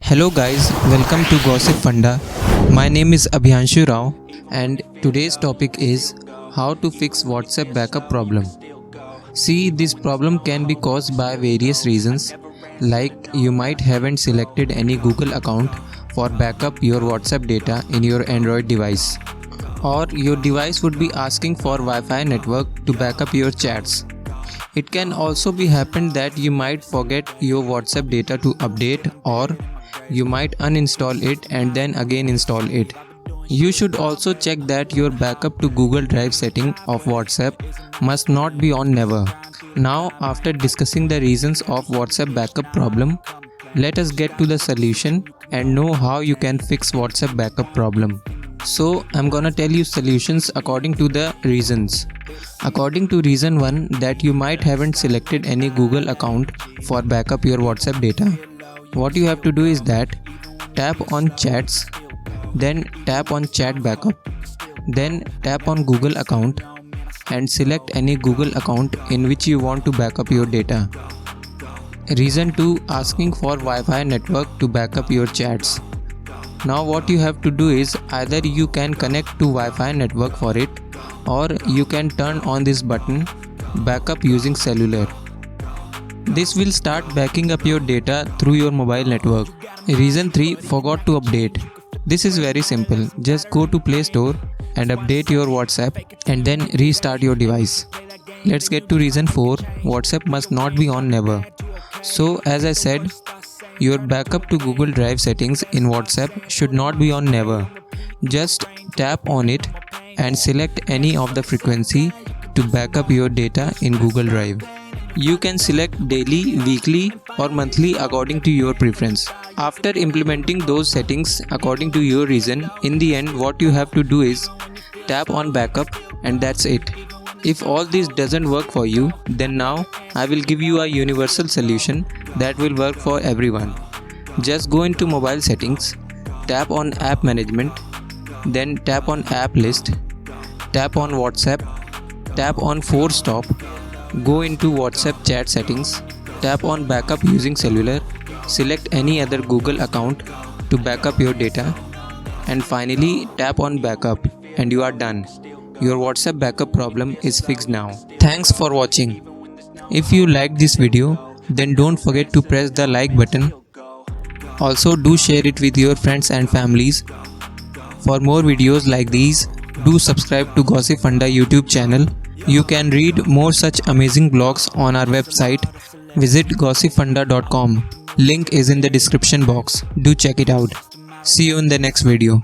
Hello guys, welcome to Gossipfunda. My name is Abhiyanshu Rao and today's topic is how to fix WhatsApp backup problem. See, this problem can be caused by various reasons, like you might haven't selected any Google account for backup your WhatsApp data in your Android device, or your device would be asking for Wi-Fi network to backup your chats. It can also be happen that you might forget your WhatsApp data to update, or you might uninstall it and then again install it. You should also check that your backup to Google Drive setting of WhatsApp must not be on never. Now, after discussing the reasons of WhatsApp backup problem, let us get to the solution and know how you can fix WhatsApp backup problem. So, I'm gonna tell you solutions according to the reasons. According to reason 1, that you might haven't selected any Google account for backup your WhatsApp data. What you have to do is that tap on chats, then tap on chat backup, then tap on Google account and select any Google account in which you want to backup your data. Reason 2, asking for Wi-Fi network to backup your chats. Now what you have to do is either you can connect to Wi-Fi network for it, or you can turn on this button, backup using cellular. This will start backing up your data through your mobile network. Reason 3, forgot to update. This is very simple. Just go to Play Store and update your WhatsApp and then restart your device. Let's get to reason 4, WhatsApp must not be on never. So as I said, your backup to Google Drive settings in WhatsApp should not be on never. Just tap on it and select any of the frequency to backup your data in Google Drive. You can select daily, weekly or monthly according to your preference. After implementing those settings according to your reason, in the end what you have to do is tap on backup and that's it. If all this doesn't work for you, then now I will give you a universal solution that will work for everyone. Just go into mobile settings, tap on app management, then tap on app list, tap on WhatsApp, tap on force stop, go into WhatsApp chat settings, tap on backup using cellular, select any other Google account to backup your data, and finally tap on backup and you are done. Your WhatsApp backup problem is fixed now. Thanks for watching. If you liked this video, then don't forget to press the like button. Also do share it with your friends and families. For more videos like these, do subscribe to Gossipfunda YouTube channel. You can read more such amazing blogs on our website. Visit gossipfunda.com. Link is in the description box. Do check it out. See you in the next video.